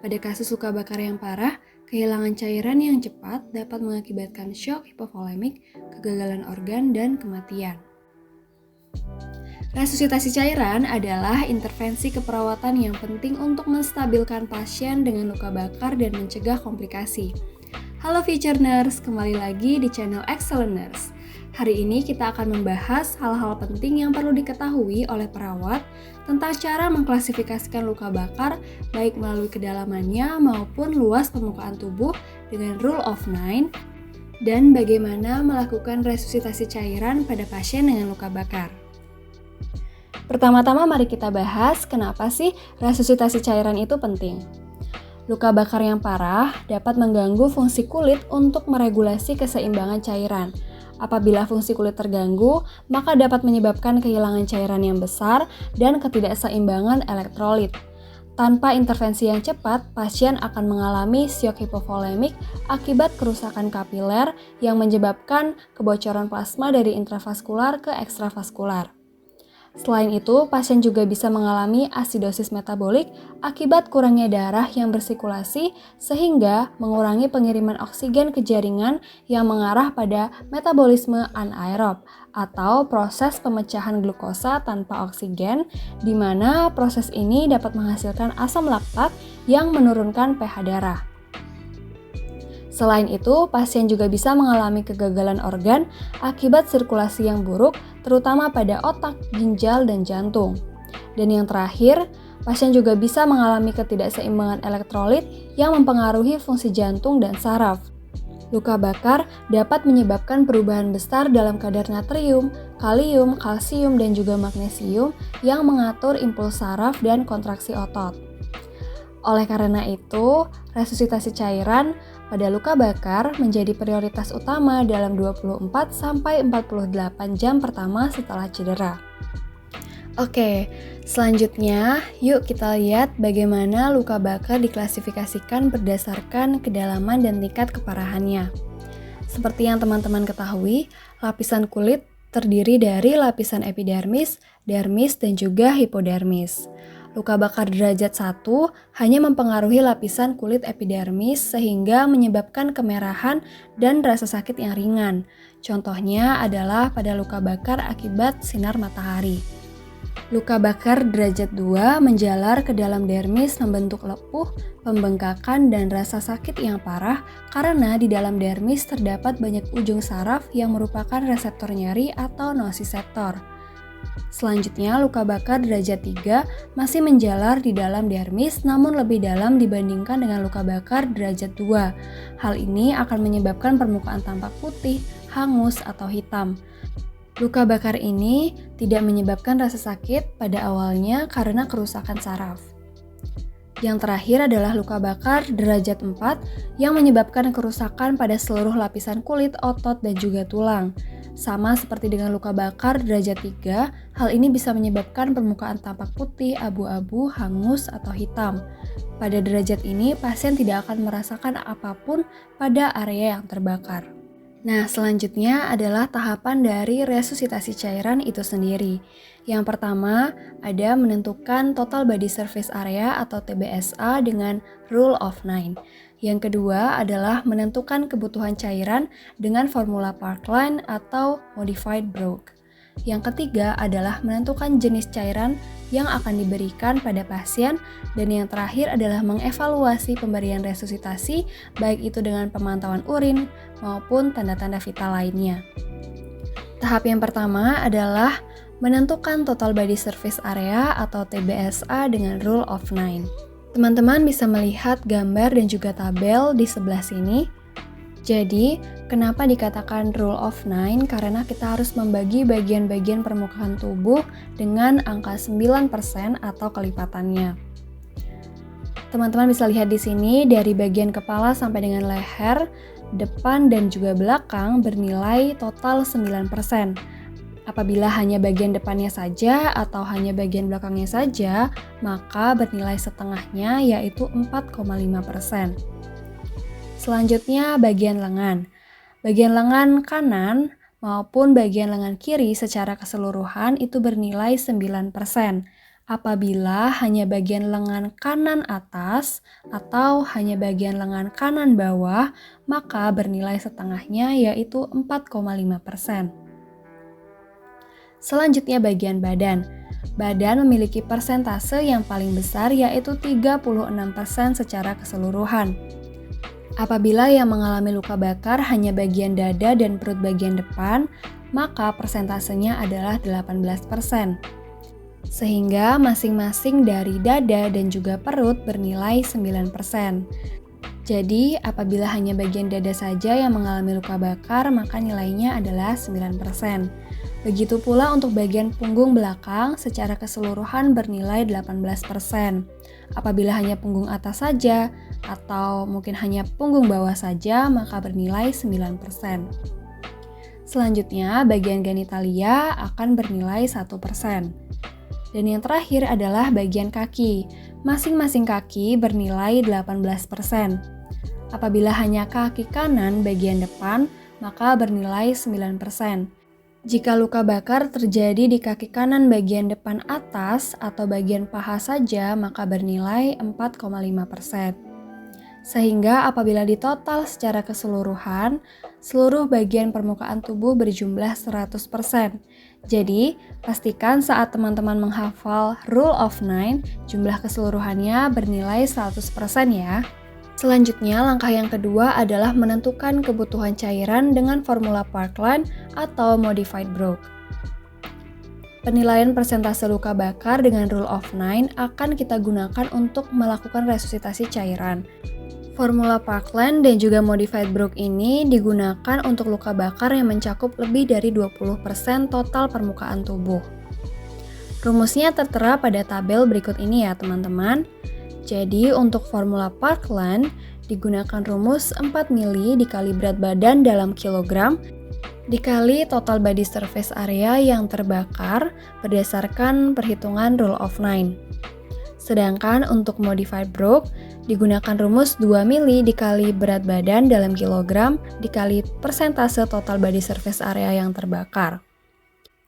Pada kasus luka bakar yang parah, kehilangan cairan yang cepat dapat mengakibatkan shock hipovolemik, kegagalan organ, dan kematian. Resusitasi cairan adalah intervensi keperawatan yang penting untuk menstabilkan pasien dengan luka bakar dan mencegah komplikasi. Halo Future Nurse, kembali lagi di channel Excellent Nurse. Hari ini kita akan membahas hal-hal penting yang perlu diketahui oleh perawat tentang cara mengklasifikasikan luka bakar baik melalui kedalamannya maupun luas permukaan tubuh dengan Rule of 9 dan bagaimana melakukan resusitasi cairan pada pasien dengan luka bakar. Pertama-tama mari kita bahas kenapa sih resusitasi cairan itu penting. Luka bakar yang parah dapat mengganggu fungsi kulit untuk meregulasi keseimbangan cairan. Apabila fungsi kulit terganggu, maka dapat menyebabkan kehilangan cairan yang besar dan ketidakseimbangan elektrolit. Tanpa intervensi yang cepat, pasien akan mengalami syok hipovolemik akibat kerusakan kapiler yang menyebabkan kebocoran plasma dari intravaskular ke ekstravaskular. Selain itu, pasien juga bisa mengalami asidosis metabolik akibat kurangnya darah yang bersirkulasi sehingga mengurangi pengiriman oksigen ke jaringan yang mengarah pada metabolisme anaerob atau proses pemecahan glukosa tanpa oksigen, di mana proses ini dapat menghasilkan asam laktat yang menurunkan pH darah. Selain itu, pasien juga bisa mengalami kegagalan organ akibat sirkulasi yang buruk, terutama pada otak, ginjal, dan jantung. Dan yang terakhir, pasien juga bisa mengalami ketidakseimbangan elektrolit yang mempengaruhi fungsi jantung dan saraf. Luka bakar dapat menyebabkan perubahan besar dalam kadar natrium, kalium, kalsium, dan juga magnesium yang mengatur impuls saraf dan kontraksi otot. Oleh karena itu, resusitasi cairan pada luka bakar menjadi prioritas utama dalam 24-48 jam pertama setelah cedera. Oke, selanjutnya yuk kita lihat bagaimana luka bakar diklasifikasikan berdasarkan kedalaman dan tingkat keparahannya. Seperti yang teman-teman ketahui, lapisan kulit terdiri dari lapisan epidermis, dermis, dan juga hipodermis. Luka bakar derajat 1 hanya mempengaruhi lapisan kulit epidermis sehingga menyebabkan kemerahan dan rasa sakit yang ringan. Contohnya adalah pada luka bakar akibat sinar matahari. Luka bakar derajat 2 menjalar ke dalam dermis membentuk lepuh, pembengkakan, dan rasa sakit yang parah karena di dalam dermis terdapat banyak ujung saraf yang merupakan reseptor nyeri atau nociceptor. Selanjutnya, luka bakar derajat 3 masih menjalar di dalam dermis namun lebih dalam dibandingkan dengan luka bakar derajat 2. Hal ini akan menyebabkan permukaan tampak putih, hangus, atau hitam. Luka bakar ini tidak menyebabkan rasa sakit pada awalnya karena kerusakan saraf. Yang terakhir adalah luka bakar derajat 4 yang menyebabkan kerusakan pada seluruh lapisan kulit, otot, dan juga tulang. Sama seperti dengan luka bakar derajat 3, hal ini bisa menyebabkan permukaan tampak putih, abu-abu, hangus, atau hitam. Pada derajat ini, pasien tidak akan merasakan apapun pada area yang terbakar. Nah, selanjutnya adalah tahapan dari resusitasi cairan itu sendiri. Yang pertama, ada menentukan total body surface area atau TBSA dengan Rule of 9. Yang kedua adalah menentukan kebutuhan cairan dengan formula Parkline atau Modified Brough. Yang ketiga adalah menentukan jenis cairan yang akan diberikan pada pasien, dan yang terakhir adalah mengevaluasi pemberian resusitasi baik itu dengan pemantauan urin maupun tanda-tanda vital lainnya. Tahap yang pertama adalah menentukan total body surface area atau TBSA dengan Rule of 9. Teman-teman bisa melihat gambar dan juga tabel di sebelah sini. Jadi, kenapa dikatakan Rule of 9? Karena kita harus membagi bagian-bagian permukaan tubuh dengan angka 9% atau kelipatannya. Teman-teman bisa lihat di sini dari bagian kepala sampai dengan leher, depan dan juga belakang bernilai total 9%. Apabila hanya bagian depannya saja atau hanya bagian belakangnya saja, maka bernilai setengahnya yaitu 4,5%. Selanjutnya bagian lengan. Bagian lengan kanan maupun bagian lengan kiri secara keseluruhan itu bernilai 9%. Apabila hanya bagian lengan kanan atas atau hanya bagian lengan kanan bawah, maka bernilai setengahnya yaitu 4,5%. Selanjutnya bagian badan. Badan memiliki persentase yang paling besar yaitu 36% secara keseluruhan. Apabila yang mengalami luka bakar hanya bagian dada dan perut bagian depan, maka persentasenya adalah 18%. Sehingga masing-masing dari dada dan juga perut bernilai 9%. Jadi, apabila hanya bagian dada saja yang mengalami luka bakar, maka nilainya adalah 9%. Begitu pula untuk bagian punggung belakang secara keseluruhan bernilai 18%. Apabila hanya punggung atas saja, atau mungkin hanya punggung bawah saja, maka bernilai 9%. Selanjutnya, bagian genitalia akan bernilai 1%. Dan yang terakhir adalah bagian kaki. Masing-masing kaki bernilai 18%. Apabila hanya kaki kanan bagian depan, maka bernilai 9%. Jika luka bakar terjadi di kaki kanan bagian depan atas atau bagian paha saja, maka bernilai 4,5%. Sehingga apabila ditotal secara keseluruhan, seluruh bagian permukaan tubuh berjumlah 100%. Jadi, pastikan saat teman-teman menghafal Rule of 9, jumlah keseluruhannya bernilai 100% ya. Selanjutnya, langkah yang kedua adalah menentukan kebutuhan cairan dengan formula Parkland atau Modified Brough. Penilaian persentase luka bakar dengan Rule of 9 akan kita gunakan untuk melakukan resusitasi cairan. Formula Parkland dan juga Modified Brough ini digunakan untuk luka bakar yang mencakup lebih dari 20% total permukaan tubuh. Rumusnya tertera pada tabel berikut ini ya teman-teman. Jadi untuk formula Parkland digunakan rumus 4 mili dikali berat badan dalam kilogram dikali total body surface area yang terbakar berdasarkan perhitungan Rule of 9. Sedangkan untuk Modified Brough digunakan rumus 2 mili dikali berat badan dalam kilogram dikali persentase total body surface area yang terbakar.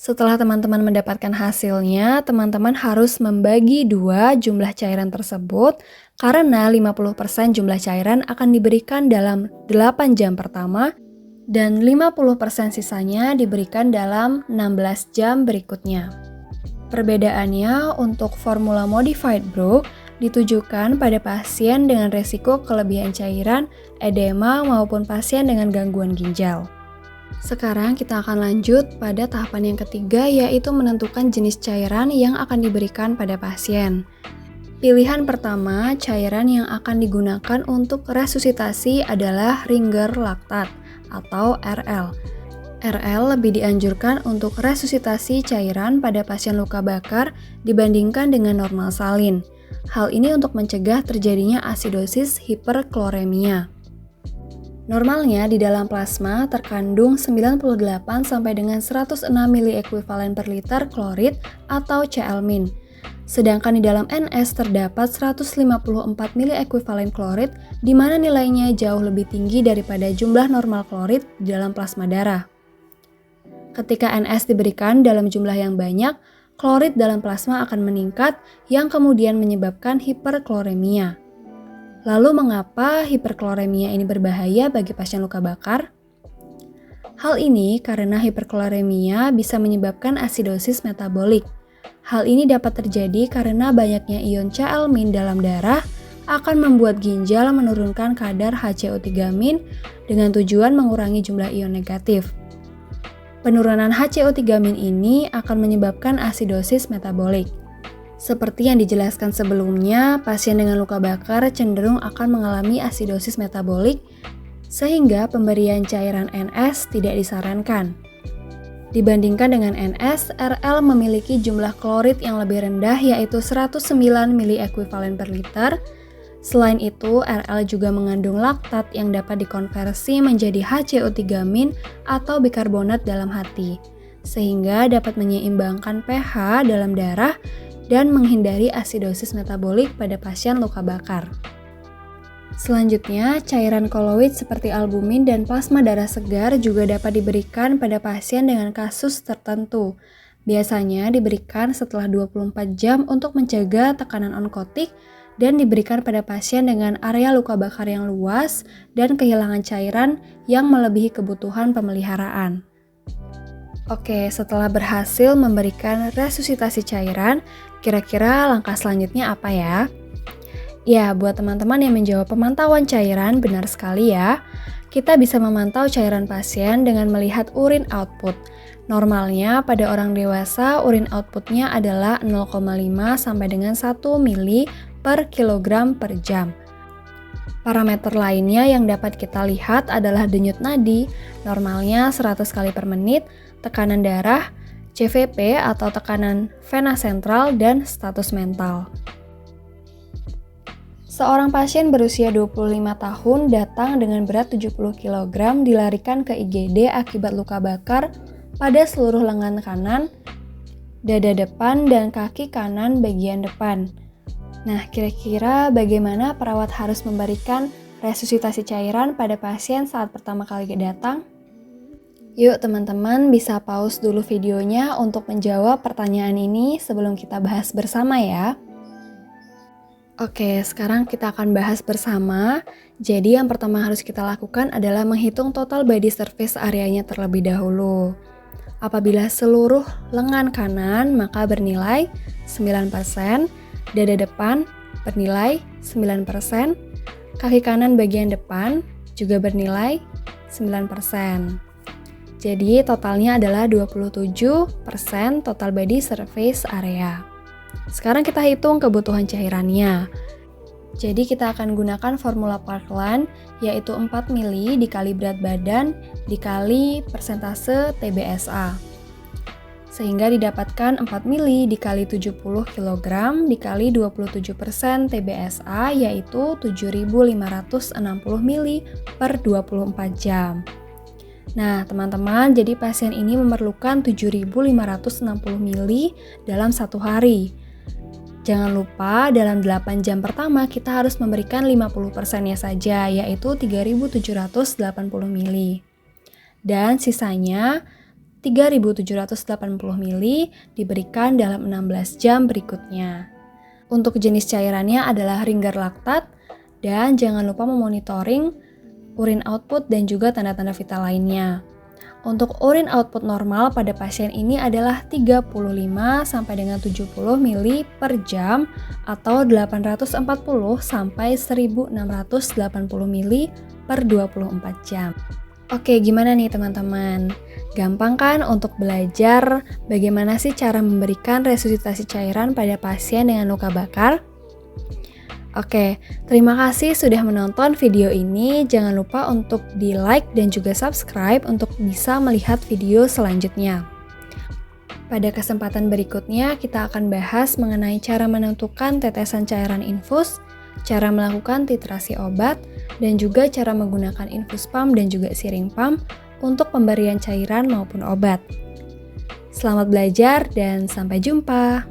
Setelah teman-teman mendapatkan hasilnya, teman-teman harus membagi dua jumlah cairan tersebut karena 50% jumlah cairan akan diberikan dalam 8 jam pertama dan 50% sisanya diberikan dalam 16 jam berikutnya. Perbedaannya untuk formula Modified Brough ditujukan pada pasien dengan resiko kelebihan cairan, edema maupun pasien dengan gangguan ginjal. Sekarang kita akan lanjut pada tahapan yang ketiga yaitu menentukan jenis cairan yang akan diberikan pada pasien. Pilihan pertama, cairan yang akan digunakan untuk resusitasi adalah Ringer Lactate atau RL. RL lebih dianjurkan untuk resusitasi cairan pada pasien luka bakar dibandingkan dengan normal salin. Hal ini untuk mencegah terjadinya asidosis hiperkloremia. Normalnya di dalam plasma terkandung 98 sampai dengan 106 mili ekuivalen per liter klorid atau Cl-min. Sedangkan di dalam NS terdapat 154 mili ekuivalen klorid di mana nilainya jauh lebih tinggi daripada jumlah normal klorid di dalam plasma darah. Ketika NS diberikan dalam jumlah yang banyak, klorid dalam plasma akan meningkat yang kemudian menyebabkan hiperkloremia. Lalu mengapa hiperkloremia ini berbahaya bagi pasien luka bakar? Hal ini karena hiperkloremia bisa menyebabkan asidosis metabolik. Hal ini dapat terjadi karena banyaknya ion Cl-min dalam darah akan membuat ginjal menurunkan kadar HCO3- dengan tujuan mengurangi jumlah ion negatif. Penurunan HCO3- ini akan menyebabkan asidosis metabolik. Seperti yang dijelaskan sebelumnya, pasien dengan luka bakar cenderung akan mengalami asidosis metabolik sehingga pemberian cairan NS tidak disarankan. Dibandingkan dengan NS, RL memiliki jumlah klorid yang lebih rendah yaitu 109 mili ekuivalen per liter. Selain itu, RL juga mengandung laktat yang dapat dikonversi menjadi HCO3- atau bikarbonat dalam hati, sehingga dapat menyeimbangkan pH dalam darah dan menghindari asidosis metabolik pada pasien luka bakar. Selanjutnya, cairan koloid seperti albumin dan plasma darah segar juga dapat diberikan pada pasien dengan kasus tertentu. Biasanya diberikan setelah 24 jam untuk mencegah tekanan onkotik dan diberikan pada pasien dengan area luka bakar yang luas dan kehilangan cairan yang melebihi kebutuhan pemeliharaan. Oke, setelah berhasil memberikan resusitasi cairan, kira-kira langkah selanjutnya apa ya? Ya, buat teman-teman yang menjawab pemantauan cairan, benar sekali ya. Kita bisa memantau cairan pasien dengan melihat urin output. Normalnya pada orang dewasa urin outputnya adalah 0,5 sampai dengan 1 mili per kilogram per jam. Parameter lainnya yang dapat kita lihat adalah denyut nadi, normalnya 100 kali per menit, tekanan darah, CVP atau tekanan vena sentral, dan status mental. Seorang pasien berusia 25 tahun datang dengan berat 70 kg dilarikan ke IGD akibat luka bakar pada seluruh lengan kanan, dada depan, dan kaki kanan bagian depan. Nah, kira-kira bagaimana perawat harus memberikan resusitasi cairan pada pasien saat pertama kali datang? Yuk teman-teman bisa pause dulu videonya untuk menjawab pertanyaan ini sebelum kita bahas bersama ya. Oke, sekarang kita akan bahas bersama. Jadi yang pertama harus kita lakukan adalah menghitung total body surface areanya terlebih dahulu. Apabila seluruh lengan kanan maka bernilai 9%, dada depan bernilai 9%, kaki kanan bagian depan juga bernilai 9%. Jadi totalnya adalah 27% total body surface area. Sekarang kita hitung kebutuhan cairannya. Jadi kita akan gunakan formula Parkland, yaitu 4 mili dikali berat badan dikali persentase TBSA. Sehingga didapatkan 4 mili dikali 70 kg dikali 27% TBSA, yaitu 7.560 mili per 24 jam. Nah, teman-teman, jadi pasien ini memerlukan 7.560 mili dalam satu hari. Jangan lupa dalam 8 jam pertama kita harus memberikan 50%-nya saja, yaitu 3.780 mili. Dan sisanya 3.780 mili diberikan dalam 16 jam berikutnya. Untuk jenis cairannya adalah Ringer laktat, dan jangan lupa memonitoring urin output dan juga tanda-tanda vital lainnya. Untuk urin output normal pada pasien ini adalah 35 sampai dengan 70 mili per jam atau 840 sampai 1680 mili per 24 jam. Oke, gimana nih teman-teman? Gampang kan untuk belajar bagaimana sih cara memberikan resusitasi cairan pada pasien dengan luka bakar? Oke, terima kasih sudah menonton video ini. Jangan lupa untuk di-like dan juga subscribe untuk bisa melihat video selanjutnya. Pada kesempatan berikutnya, kita akan bahas mengenai cara menentukan tetesan cairan infus, cara melakukan titrasi obat, dan juga cara menggunakan infus pump dan juga syringe pump untuk pemberian cairan maupun obat. Selamat belajar dan sampai jumpa!